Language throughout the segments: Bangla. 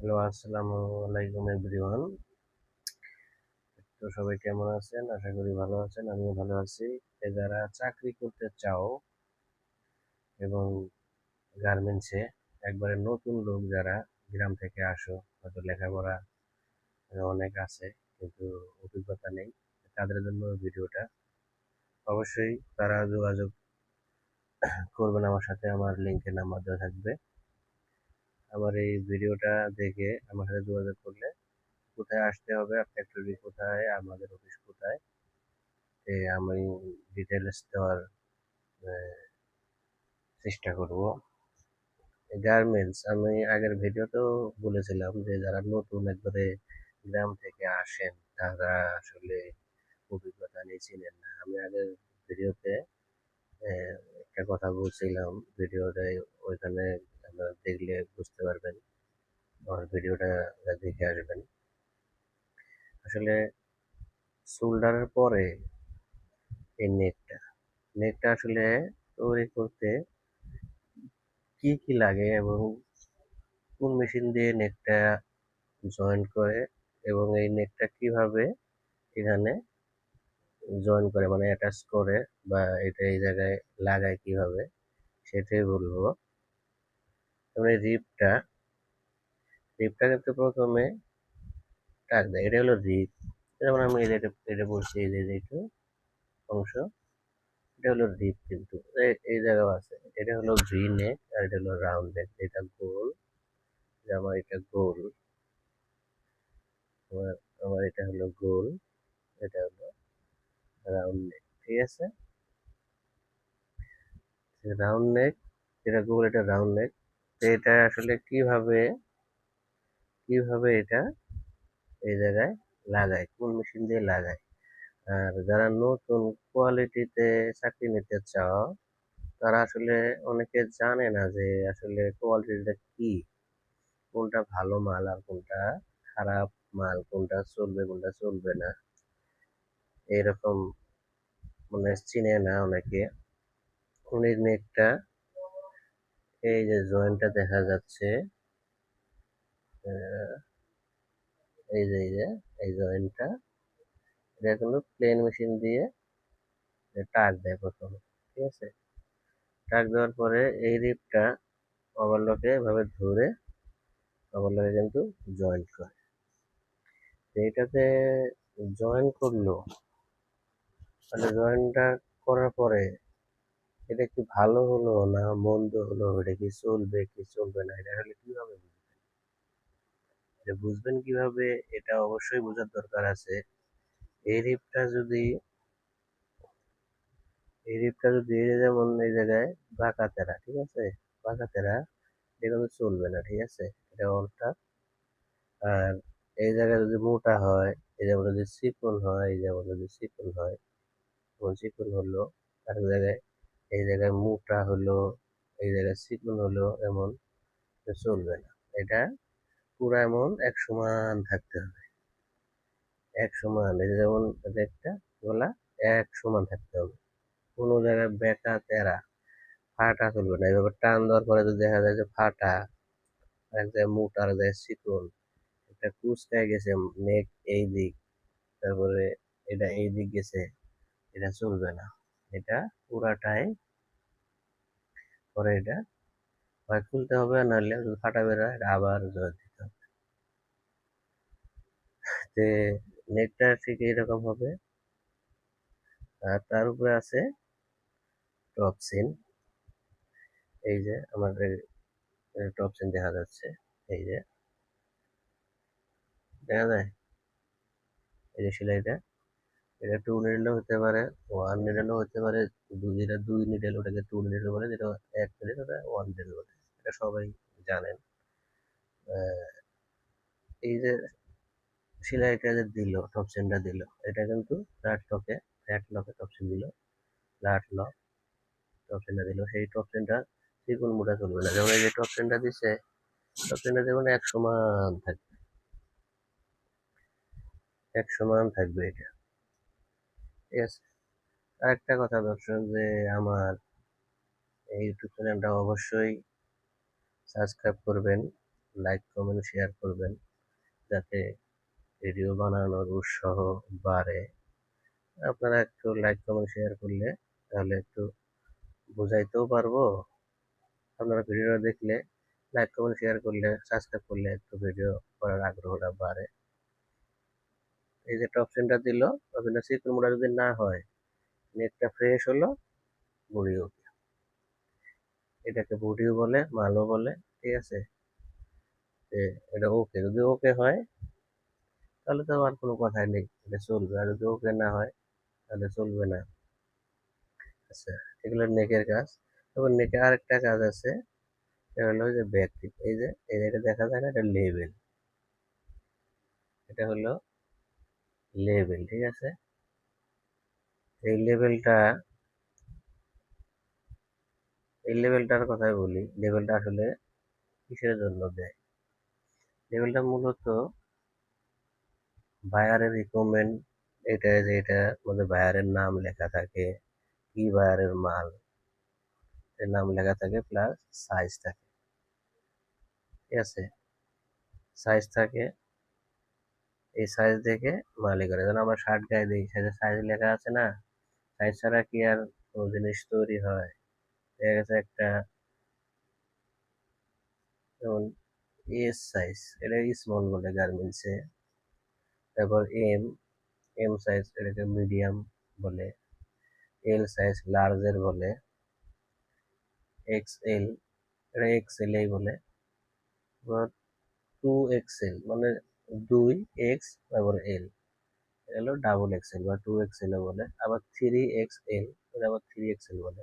হ্যালো, আসসালামু আলাইকুম এভরিওয়ান। তো সবাই কেমন আছেন? আশা করি ভালো আছেন। আমিও ভালো আছি। যারা চাকরি করতে চাও এবং গার্মেন্টসে একবারে নতুন লোক যারা গ্রাম থেকে আসো, হয়তো লেখাপড়া অনেক আছে কিন্তু অভিজ্ঞতা নেই, তাদের জন্য ভিডিওটা। অবশ্যই তারা যোগাযোগ করবেন আমার সাথে। আমার লিঙ্কে নাম্বার দেওয়া থাকবে। আমার এই ভিডিওটা দেখে আমার সাথে যোগাযোগ করলে কোথায় আসতে হবে, ফ্যাক্টরি কোথায়, আমাদের অফিস কোথায়, আমি ডিটেলস দেওয়ার চেষ্টা করব। গার্মেন্টস আমি আগের ভিডিওতেও বলেছিলাম যে যারা নতুন একবারে গ্রাম থেকে আসেন তারা আসলে অভিজ্ঞতা নিয়ে চিনেন না। আমি আগের ভিডিওতে একটা কথা বলছিলাম, ভিডিওটা ওইখানে আপনারা দেখলে বুঝতে পারবেন। আমার ভিডিওটা দেখে আসবেন। আসলে শোল্ডারের পরে এই নেকটা আসলে তৈরি করতে কি কি লাগে এবং কোন মেশিন দিয়ে নেকটা জয়েন করে এবং এই নেকটা কিভাবে এখানে জয়েন করে, মানে অ্যাটাচ করে, বা এটা এই জায়গায় লাগায় কিভাবে, সেটাই বলবো। যেমন এই রিপটা কিন্তু প্রথমে টাক দেয়, এটা হলো রিপ। যেমন আমি এটা বলছি, এই যে এইটু অংশ, এটা হলো রিপ। কিন্তু এই জায়গাও আছে, এটা হলো ভি নেক আর এটা হলো রাউন্ড নেক। এটা গোল, আমার এটা গোল, আমার আমার এটা হলো গোল, এটা হলো রাউন্ড নেক। ঠিক আছে, রাউন্ড নেক, এটা গোল, এটা রাউন্ড নেক। এটা আসলে কিভাবে কিভাবে এটা এই জায়গায় লাগায়, কোন মেশিন দিয়ে লাগায়। আর যারা নতুন কোয়ালিটিতে চাকরি নিতে চাও তারা আসলে অনেকে জানে না যে আসলে কোয়ালিটিটা কি, কোনটা ভালো মাল আর কোনটা খারাপ মাল, কোনটা চলবে কোনটা চলবে না, এরকম মানে চিনে না অনেকে। উনি নেকটা, এই যে জয়েন্টটা দেখা যাচ্ছে, আহ, এই যে এই জয়েন্টটা, এটা কিন্তু প্লেন মেশিন দিয়ে টাক দেয় প্রথমে। ঠিক আছে, টাক দেওয়ার পরে এই রিপটা ওভারলকে এভাবে ধরে ওভারলকে কিন্তু জয়েন্ট করে। এইটাতে জয়েন করলো, মানে জয়েনটা করার পরে এটা কি ভালো হলো না মন্দ হলো, এটা কি চলবে কি চলবে না, এটা হলে কিভাবে বুঝবেন? এটা বুঝবেন কিভাবে, এটা অবশ্যই বোঝার দরকার আছে। এই রিপটা যদি এই যে যেমন এই জায়গায় বাঁকা তেরা, ঠিক আছে, বাঁকা তেরা, এটা কিন্তু চলবে না। ঠিক আছে, এটা অল্টা। আর এই জায়গায় যদি মোটা হয়, এই যেমন যদি চিকন হয়, এই যেমন যদি চিকন হয়, যেমন চিকন হলো, আর জায়গায় এই জায়গায় মোটা হলো, এই জায়গায় চিকন হলো, এমন চলবে না। এটা পুরো এমন এক সমান থাকতে হবে, এক সমান। এই যে যেমন একটা গলা এক সমান থাকতে হবে, কোনো জায়গায় বেঁকা তেরা ফাটা চলবে না। এইভাবে টান দেওয়ার পরে যদি দেখা যায় যে ফাটা, এক জায়গায় মোটা আর এক জায়গায় চিকন, একটা কুচকায় গেছে নেক এই দিক, তারপরে এটা এই দিক গেছে, এটা চলবে না। এটা পুরাটাই পরে এটা হয় খুলতে হবে, আর নাহলে যদি ফাটা বেরোয় এটা আবার জয়েন দিতে হবে। যে নেকটা ঠিক এইরকম হবে। আর তার উপরে আছে টপসিন। এই যে আমার টপসিন দেখা যাচ্ছে, এই যে দেখা যায়, এই যে সেলাইটা, এটা 2 নিডেলও হতে পারে, 1 নিডেলও হতে পারে। যেটা 2 নিডেল ওটাকে 2 নিডেল বলে, যেটা 1 নিডেল ওটা 1 নিডেল বলে। এটা সবাই জানেন। এই যে সেলাইটা যে দিল, টপসিনটা দিল, এটা কিন্তু ফ্ল্যাট লকে টপসিন দিল, ফ্ল্যাট লক টপসিনটা দিল। সেই টপসিনটা চিকন মোটা চলবে না। যেমন এই যে টপসিনটা দিচ্ছে, টপসিনটা যেমন এক সমান থাকবে, এক সমান থাকবে এটা। ঠিক আছে, আরেকটা কথা দর্শক, যে আমার এই ইউটিউব চ্যানেলটা অবশ্যই সাবস্ক্রাইব করবেন লাইক কমেন্ট শেয়ার করবেন, যাতে ভিডিও বানানোর উৎসাহ বাড়ে। আপনারা একটু লাইক কমেন্ট শেয়ার করলে তাহলে একটু বুঝাইতেও পারবো। আপনারা ভিডিওটা দেখলে লাইক কমেন্ট শেয়ার করলে, সাবস্ক্রাইব করলে একটু ভিডিও করার আগ্রহটা বাড়ে। এই যে অপশনটা দিল, অপশনটা সিকুর মোডা যদি না হয়, নেটটা ফ্রেশ হলো, বুড়িও, এটাকে বুড়িও বলে, মালও বলে, ঠিক আছে। এটা ওকে, যদি ওকে হয় তাহলে তো আর কোনো কথাই নেই, এটা চলবে। আর যদি ওকে না হয় তাহলে চলবে না। আচ্ছা, এগুলো নেকের কাজ। তবে নেকে আরেকটা কাজ আছে, এটা হলো যে ব্যাকটিপ। এই যে এটা দেখা যায় না, এটা লেবেল, এটা হলো লেবেল, ঠিক আছে। এই লেবেলটার কথাই বলি। লেবেলটা আসলে কিসের জন্য দেয়? লেবেলটা মূলত বায়ারের রিকমেন্ড, এটা যে এটা মধ্যে বায়ারের নাম লেখা থাকে, কি বায়ারের মাল, এর নাম লেখা থাকে, প্লাস সাইজ থাকে, ঠিক আছে। সাইজ থাকে, এই সাইজ দেখে মালিক করে। যেন আমরা শার্ট গায়ে দিই, সাইজে সাইজ লেখা আছে না, সাইজ ছাড়া কি আর কোনো জিনিস তৈরি হয়? দেখা গেছে একটা, যেমন এস সাইজ, এটা স্মল বলে গার্মেন্টসে। তারপর এম সাইজ, এটাকে মিডিয়াম বলে। এল সাইজ লার্জের বলে। এক্সএল, এটা এক্সএলই বলে। টু এক্সএল মানে 2x তারপর এল, হলো ডাবল এক্সেল বা 2XL বলে। আবার 3XL, এটা আবার 3XL বলে।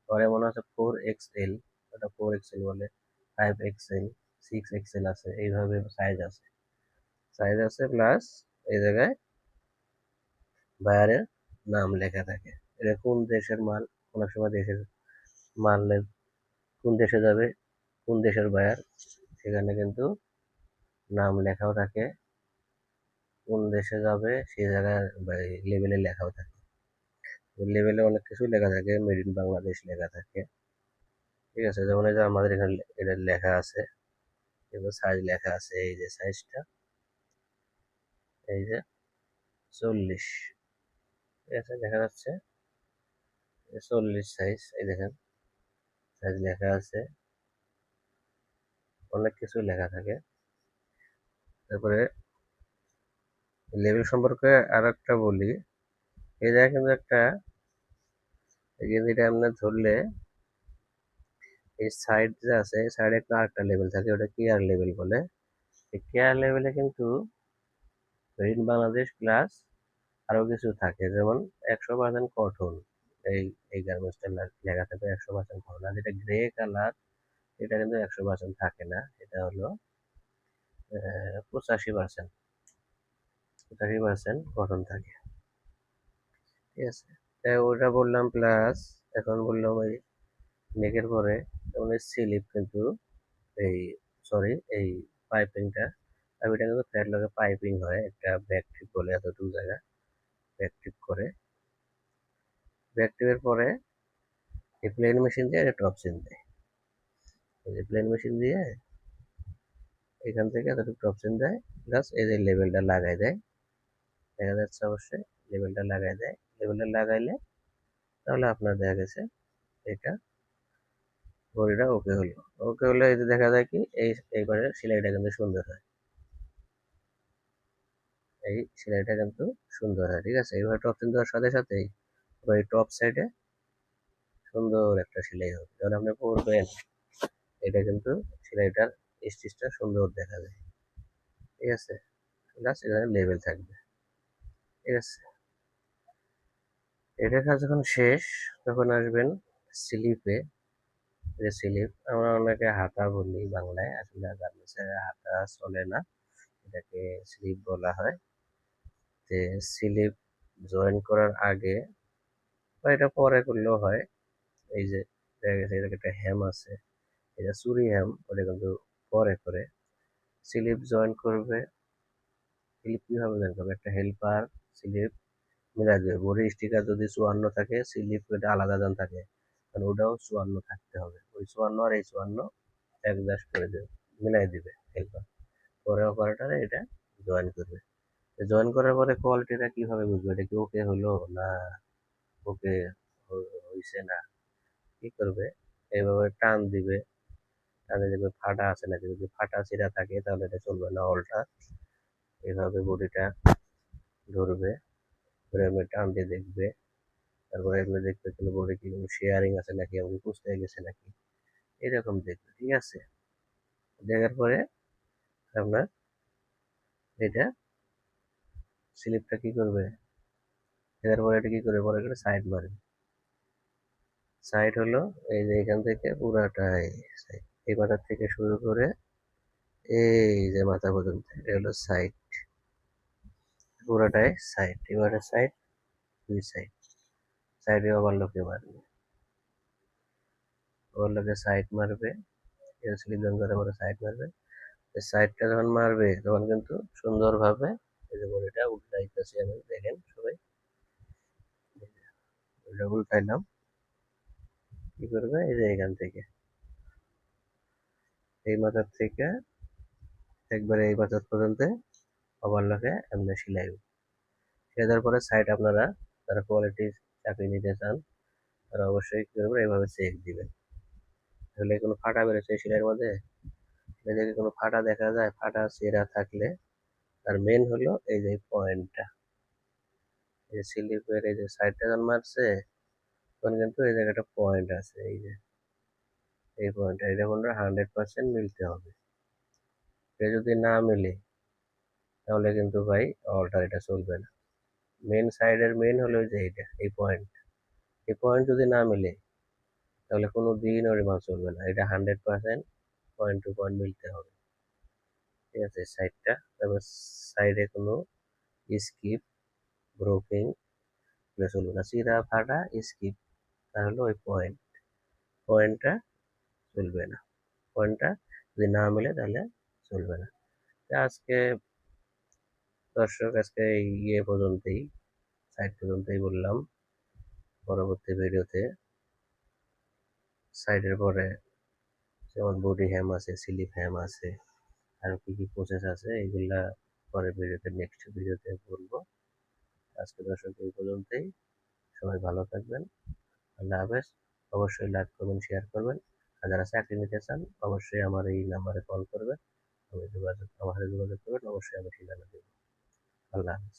পরে মনে হচ্ছে 4XL, এটা 4XL বলে। 5XL, 6XL আছে, এইভাবে সাইজ আছে প্লাস এই জায়গায় বায়ারের নাম লেখা থাকে। এটা কোন দেশের মাল, কোন সময় দেশের মালের কোন দেশে যাবে, কোন দেশের বায়ার, সেখানে কিন্তু নাম লেখাও থাকে। কোন দেশে যাবে সেই জায়গায় লেবেলে লেখাও থাকে। লেবেলে অনেক কিছু লেখা থাকে, মেড ইন বাংলাদেশ লেখা থাকে, ঠিক আছে। যেমন এই যে আমাদের এখানে এটা লেখা আছে, এবার সাইজ লেখা আছে, এই যে সাইজটা, এই যে 40, ঠিক আছে, দেখা যাচ্ছে 40 সাইজ, এই দেখেন সাইজ লেখা আছে, অনেক কিছু লেখা থাকে। তারপরে লেবেল সম্পর্কে আর একটা বলি, এই জায়গায় কিন্তু একটা গেঞ্জিটা আপনার ধরলে এই সাইড যে আছে, এই সাইডে একটা আরেকটা লেভেল থাকে, ওটা কেয়ার লেভেল বলে। এই কেয়ার লেভেলে কিন্তু মেড ইন বাংলাদেশ প্লাস আরো কিছু থাকে, যেমন 100% কটন, এই এই গার্মেন্টসটা লেখা থাকে 100% কটন। আর যেটা গ্রে কালার, এটা কিন্তু 100% থাকে না, এটা হলো 85%, 85% কটন থাকে, ঠিক আছে। তাই ওটা বললাম, প্লাস এখন বললাম ওই নেকের পরে যেমন স্লিপ কিন্তু এই, সরি, এই পাইপিংটা, আর এটা কিন্তু ফ্ল্যাট লগে পাইপিং হয়, একটা ব্যাক ট্রিপ বলে, এতটুকু জায়গা ব্যাক ট্রিপ করে। ব্যাক ট্রিপের পরে এই প্লেন মেশিন দিয়ে একটা টপসিন দেয়, এই যে প্লেন মেশিন দিয়ে এখান থেকে এতটুকু টপসিন দেয়, প্লাস এই যে লেভেলটা লাগাই দেয়, দেখা যাচ্ছে অবশ্যই লেভেলটা লাগাই দেয়। লেভেলটা লাগাইলে তাহলে আপনার দেখা গেছে এটা বডিটা ওকে হলো। ওকে হলে এই যে দেখা যায় কি, এইবারে সেলাইটা কিন্তু সুন্দর হয়, এই সেলাইটা কিন্তু সুন্দর হয়, ঠিক আছে। এইভাবে টপসিন দেওয়ার সাথে সাথেই ওই টপ সাইডে সুন্দর একটা সেলাই হবে, যখন আপনি পরবেন এটা কিন্তু সেলাইটার স্টিচটা সুন্দর দেখা যায়, ঠিক আছে। প্লাস এখানে লেভেল থাকবে, ঠিক আছে। এটার কাজ যখন শেষ, তখন আসবেন স্লিপে। যে স্লিপ আমরা অনেকে হাতা বলি বাংলায়, আসলে গার্মেন্টসে হাতা চলে না, এটাকে স্লিপ বলা হয়। যে স্লিপ জয়েন করার আগে বা এটা পরে করলেও হয়, এই যে দেখা গেছে এটাকে একটা হ্যাম আছে, এটা চুরি হ্যাম, ওটা কিন্তু পরে করে স্লিপ জয়েন করবে। স্লিপ কিভাবে জয়েন করবে, একটা হেল্পার স্লিপ মিলাই দেবে। বডি স্টিকার যদি 54 থাকে, স্লিপ এটা আলাদা দাম থাকে, কারণ ওটাও 54 থাকতে হবে। ওই 54 আর এই 54 অ্যাডজাস্ট করে দেবে, মিলাই দিবে হেল্পার। পরে অপারেটরে এটা জয়েন করবে। জয়েন করার পরে কোয়ালিটিটা কিভাবে বুঝবে এটা কি ওকে হলো না ওকে হইছে না, কি করবে এইভাবে টান দিবে, টানে দেখবে ফাটা আছে নাকি, যদি ফাটা চিরা থাকে তাহলে এটা চলবে না, অল্টা এইভাবে বডিটা ধরবে, ধরে এমনি টান দিয়ে দেখবে। তারপরে এমনি দেখবে কোনো বডি কি কোনো শেয়ারিং আছে নাকি, এমনি কুচকে গেছে নাকি, এরকম দেখবে। ঠিক আছে, দেখার পরে আপনার এটা স্লিপটা কি করবে, দেখার পরে এটা কি করবে, পরে করে সাইড মারবে। সাইড হলো এই যে এখান থেকে পুরাটাই সাইড, এই মাথার থেকে শুরু করে এই যে মাথা পর্যন্ত এটা হলো সাইড, পুরাটাই সাইড। এবারে সাইড, দুই সাইড, সাইডে ওভারলকে মারবে, ওভারলকে সাইড মারবে, স্লিপ যখন করে পরে সাইড মারবে। সাইডটা যখন মারবে তখন কিন্তু সুন্দরভাবে এই যে বডিটা উল্টাইতেছি আমি, দেখেন সবাই, এটা উল্টাইলাম, কি করবে এই যে এখান থেকে এই মাথার থেকে একবারে এই মাথার পর্যন্ত ওভারলকে এমনি সিলাইব। সেটার পরে সাইড আপনারা যারা কোয়ালিটি চাকরি নিতে চান তারা অবশ্যই কি করবে, এইভাবে চেক দিবেন। তাহলে কোনো ফাটা বেরোচ্ছে সেলাইয়ের মধ্যে, যদি কোনো ফাটা দেখা যায়, ফাটা ছেঁড়া থাকলে তার মেন হলো এই যে পয়েন্টটা, এই যে স্লিপের এই যে সাইডটা যখন মারছে তখন কিন্তু এই জায়গাটা পয়েন্ট আছে, এই যে এই পয়েন্টটা, এটা মনে 100% মিলতে হবে। এটা যদি না মিলে তাহলে কিন্তু ভাই অল্টার এটা চলবে না। মেন সাইডের মেন হলো যে এইটা, এই পয়েন্ট, এই পয়েন্ট যদি না মিলে তাহলে কোনো দিন ওর মাল চলবে না, এটা 100% পয়েন্ট টু পয়েন্ট মিলতে হবে। ঠিক আছে, সাইডটা, তারপর সাইডে কোনো স্কিপ ব্রোকিং চলবে না, চিরা ফাটা স্কিপ, তাহলে ওই পয়েন্টটা চলবে না, পয়েন্টটা যদি না মিলে তাহলে চলবে না। আজকে দর্শক আজকে ইয়ে পর্যন্তই, সাইড পর্যন্তই বললাম। পরবর্তী ভিডিওতে সাইডের পরে যেমন বডি হ্যাম আছে, স্লিপ হ্যাম আছে, আর কি কি প্রসেস আছে এগুলা পরের ভিডিওতে, নেক্সট ভিডিওতে বলবো। আজকে দর্শক এই পর্যন্তই, সবাই ভালো থাকবেন, আল্লাহ হাফেজ। অবশ্যই লাইক করবেন, শেয়ার করবেন, আর যারা চাকরি নিতে চান অবশ্যই আমার এই নাম্বারে কল করবেন, আমার সাথে যোগাযোগ করবেন, অবশ্যই আমি ঠিকানা দেবো। আল্লাহ হাফেজ।